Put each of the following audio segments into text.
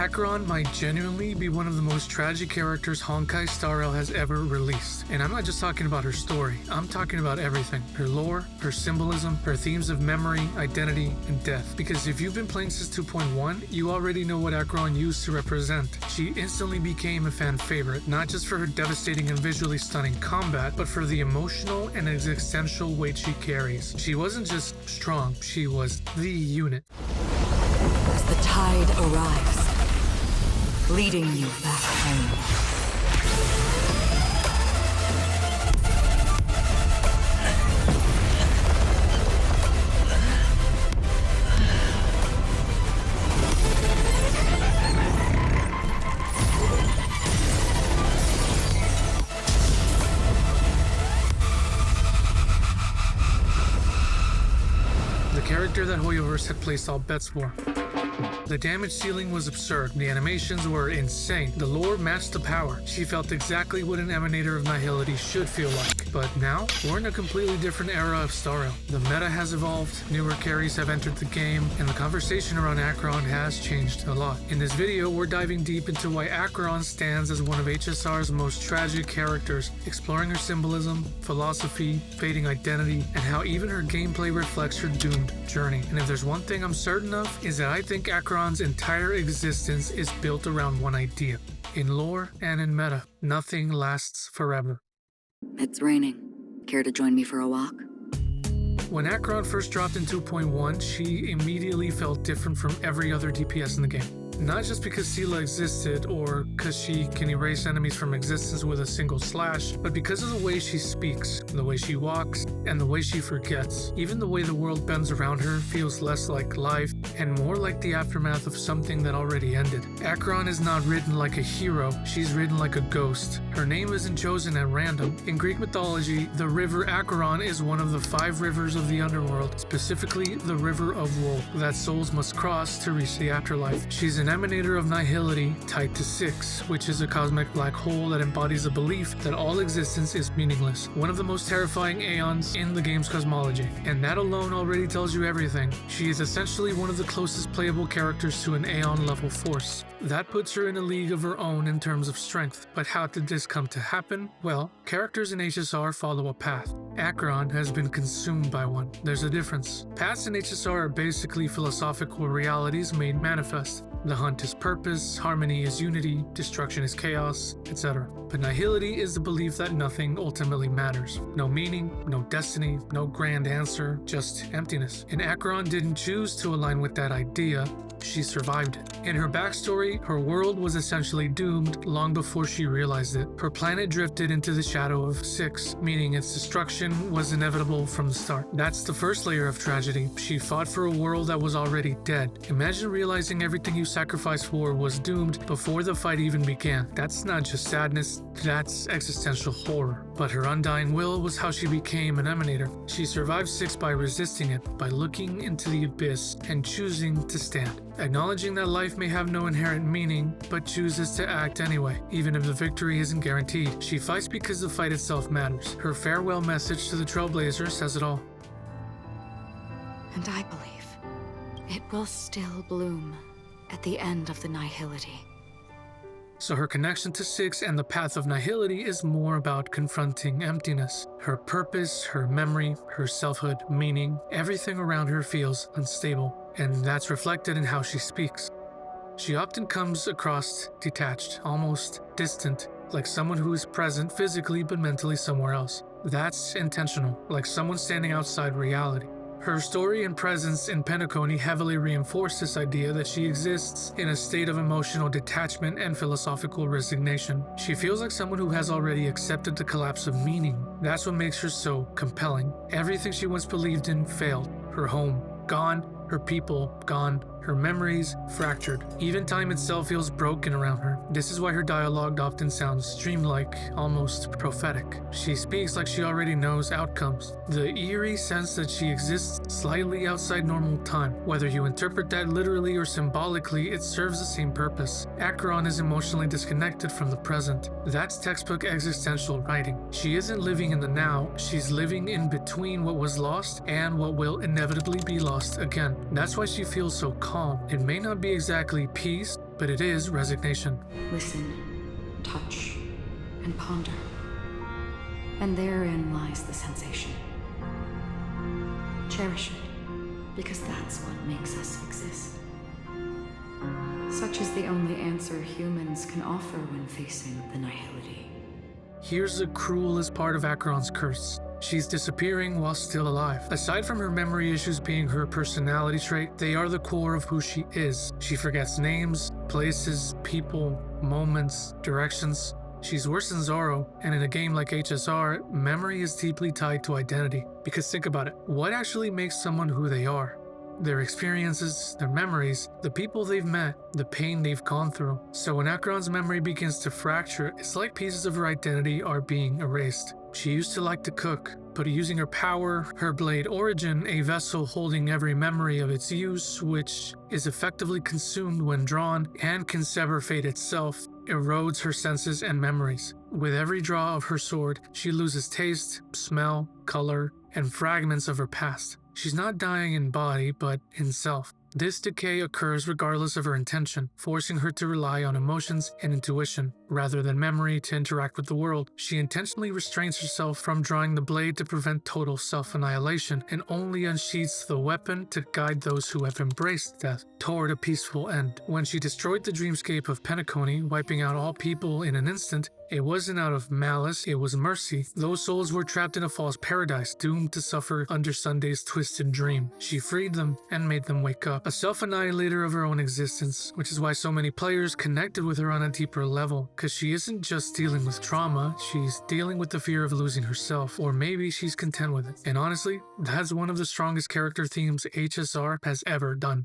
Acheron might genuinely be one of the most tragic characters Honkai Star Rail has ever released. And I'm not just talking about her story, I'm talking about everything. Her lore, her symbolism, her themes of memory, identity, and death. Because if you've been playing since 2.1, you already know what Acheron used to represent. She instantly became a fan favorite, not just for her devastating and visually stunning combat, but for the emotional and existential weight she carries. She wasn't just strong, she was the unit. As the tide arrives, leading you back home. The character that Hoyoverse had placed all bets for. The damage ceiling was absurd, the animations were insane, the lore matched the power. She felt exactly what an emanator of nihility should feel like. But now, we're in a completely different era of Star Rail. The meta has evolved, newer carries have entered the game, and the conversation around Acheron has changed a lot. In this video, we're diving deep into why Acheron stands as one of HSR's most tragic characters, exploring her symbolism, philosophy, fading identity, and how even her gameplay reflects her doomed journey. And if there's one thing I'm certain of, is that I think Acheron's entire existence is built around one idea. In lore and in meta, nothing lasts forever. It's raining. Care to join me for a walk? When Acheron first dropped in 2.1, she immediately felt different from every other DPS in the game. Not just because Sela existed or because she can erase enemies from existence with a single slash, but because of the way she speaks, the way she walks, and the way she forgets. Even the way the world bends around her feels less like life and more like the aftermath of something that already ended. Acheron is not written like a hero, she's written like a ghost. Her name isn't chosen at random. In Greek mythology, the river Acheron is one of the 5 rivers of the underworld, specifically the river of woe, that souls must cross to reach the afterlife. She's an emanator of nihility tied to 6, which is a cosmic black hole that embodies a belief that all existence is meaningless. One of the most terrifying aeons in the game's cosmology, and that alone already tells you everything. She is essentially one of the closest playable characters to an aeon level force. That puts her in a league of her own in terms of strength. But how did this come to happen? Well, characters in HSR follow a path. Acheron has been consumed by one. There's a difference. Paths in HSR are basically philosophical realities made manifest. The hunt is purpose, harmony is unity, destruction is chaos, etc. But nihility is the belief that nothing ultimately matters. No meaning, no destiny, no grand answer, just emptiness. And Acheron didn't choose to align with that idea, she survived it. In her backstory, her world was essentially doomed long before she realized it. Her planet drifted into the shadow of 6, meaning its destruction was inevitable from the start. That's the first layer of tragedy. She fought for a world that was already dead. Imagine realizing everything you sacrificed for was doomed before the fight even began. That's not just sadness, that's existential horror. But her undying will was how she became an emanator. She survived 6 by resisting it, by looking into the abyss and choosing to stand. Acknowledging that life may have no inherent meaning, but chooses to act anyway, even if the victory isn't guaranteed. She fights because the fight itself matters. Her farewell message to the Trailblazer says it all. And I believe it will still bloom at the end of the nihility. So her connection to 6 and the path of nihility is more about confronting emptiness. Her purpose, her memory, her selfhood, meaning, everything around her feels unstable. And that's reflected in how she speaks. She often comes across detached, almost distant, like someone who is present physically but mentally somewhere else. That's intentional, like someone standing outside reality. Her story and presence in Penacony heavily reinforce this idea that she exists in a state of emotional detachment and philosophical resignation. She feels like someone who has already accepted the collapse of meaning. That's what makes her so compelling. Everything she once believed in failed. Her home, gone. Her people, gone. Her memories, fractured. Even time itself feels broken around her. This is why her dialogue often sounds dreamlike, almost prophetic. She speaks like she already knows outcomes. The eerie sense that she exists slightly outside normal time. Whether you interpret that literally or symbolically, it serves the same purpose. Acheron is emotionally disconnected from the present. That's textbook existential writing. She isn't living in the now, she's living in between what was lost and what will inevitably be lost again. That's why she feels so calm. It may not be exactly peace, but it is resignation. Listen, touch, and ponder. And therein lies the sensation. Cherish it, because that's what makes us exist. Such is the only answer humans can offer when facing the nihility. Here's the cruelest part of Acheron's curse. She's disappearing while still alive. Aside from her memory issues being her personality trait, they are the core of who she is. She forgets names, places, people, moments, directions. She's worse than Zorro, and in a game like HSR, memory is deeply tied to identity. Because think about it, what actually makes someone who they are? Their experiences, their memories, the people they've met, the pain they've gone through. So when Acheron's memory begins to fracture, it's like pieces of her identity are being erased. She used to like to cook, but using her power, her blade origin, a vessel holding every memory of its use, which is effectively consumed when drawn and can sever fate itself, erodes her senses and memories. With every draw of her sword, she loses taste, smell, color, and fragments of her past. She's not dying in body, but in self. This decay occurs regardless of her intention, forcing her to rely on emotions and intuition, rather than memory to interact with the world. She intentionally restrains herself from drawing the blade to prevent total self-annihilation, and only unsheathes the weapon to guide those who have embraced death toward a peaceful end. When she destroyed the dreamscape of Penacony, wiping out all people in an instant, it wasn't out of malice, it was mercy. Those souls were trapped in a false paradise, doomed to suffer under Sunday's twisted dream. She freed them and made them wake up, a self-annihilator of her own existence, which is why so many players connected with her on a deeper level, because she isn't just dealing with trauma, she's dealing with the fear of losing herself, or maybe she's content with it. And honestly, that's one of the strongest character themes HSR has ever done.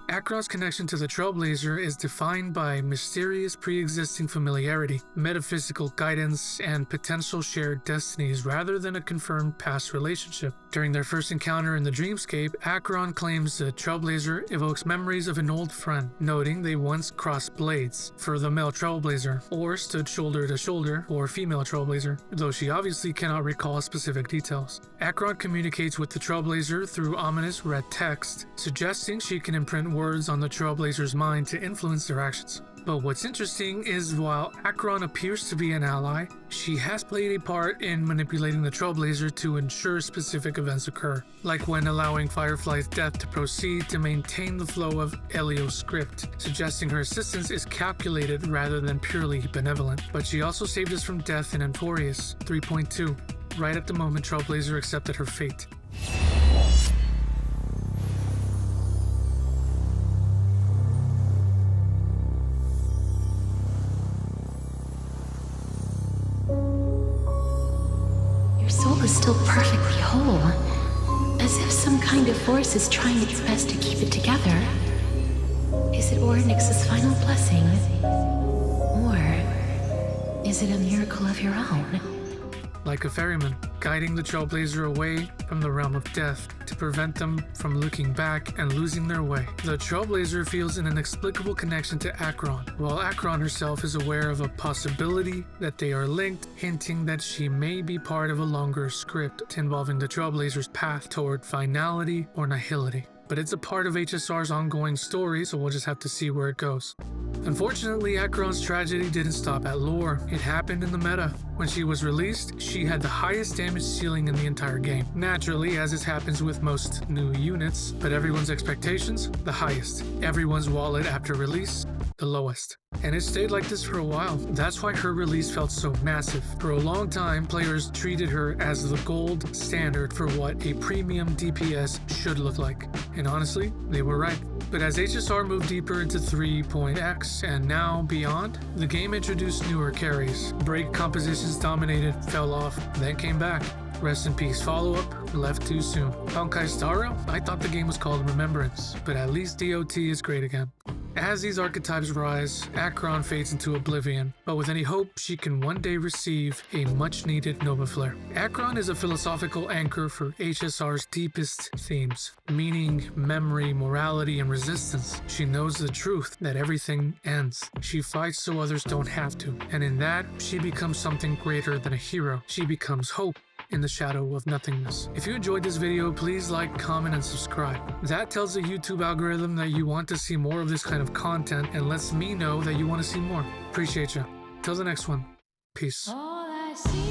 Acheron's connection to the Trailblazer is defined by mysterious pre-existing familiarity, metaphysical guidance, and potential shared destinies rather than a confirmed past relationship. During their first encounter in the dreamscape, Acheron claims the Trailblazer evokes memories of an old friend, noting they once crossed blades for the male Trailblazer, or stood shoulder to shoulder for female Trailblazer, though she obviously cannot recall specific details. Acheron communicates with the Trailblazer through ominous red text, suggesting she can imprint words on the Trailblazer's mind to influence their actions. But what's interesting is while Acheron appears to be an ally, she has played a part in manipulating the Trailblazer to ensure specific events occur, like when allowing Firefly's death to proceed to maintain the flow of Elio's script, suggesting her assistance is calculated rather than purely benevolent. But she also saved us from death in Enforius 3.2, right at the moment Trailblazer accepted her fate. Is still perfectly whole, as if some kind of force is trying its best to keep it together. Is it Ornyx's final blessing? Or is it a miracle of your own? Like a ferryman, guiding the Trailblazer away from the realm of death to prevent them from looking back and losing their way. The Trailblazer feels an inexplicable connection to Acheron, while Acheron herself is aware of a possibility that they are linked, hinting that she may be part of a longer script involving the Trailblazer's path toward finality or nihility. But it's a part of HSR's ongoing story, so we'll just have to see where it goes. Unfortunately, Acheron's tragedy didn't stop at lore. It happened in the meta. When she was released, she had the highest damage ceiling in the entire game. Naturally, as it happens with most new units, but everyone's expectations, the highest. Everyone's wallet after release, the lowest. And it stayed like this for a while. That's why her release felt so massive. For a long time, players treated her as the gold standard for what a premium DPS should look like. And honestly, they were right. But as HSR moved deeper into 3.x and now beyond, the game introduced newer carries. Break compositions dominated, fell off, then came back. Rest in peace follow-up, left too soon. Honkai Star Rail? I thought the game was called Remembrance, but at least DOT is great again. As these archetypes rise, Acheron fades into oblivion, but with any hope she can one day receive a much-needed Nova Flare. Acheron is a philosophical anchor for HSR's deepest themes, meaning, memory, morality, and resistance. She knows the truth that everything ends. She fights so others don't have to, and in that, she becomes something greater than a hero. She becomes hope. in the shadow of nothingness. If you enjoyed this video, please like, comment, and subscribe. That tells the YouTube algorithm that you want to see more of this kind of content and lets me know that you want to see more. Appreciate you. Till the next one. Peace. All I see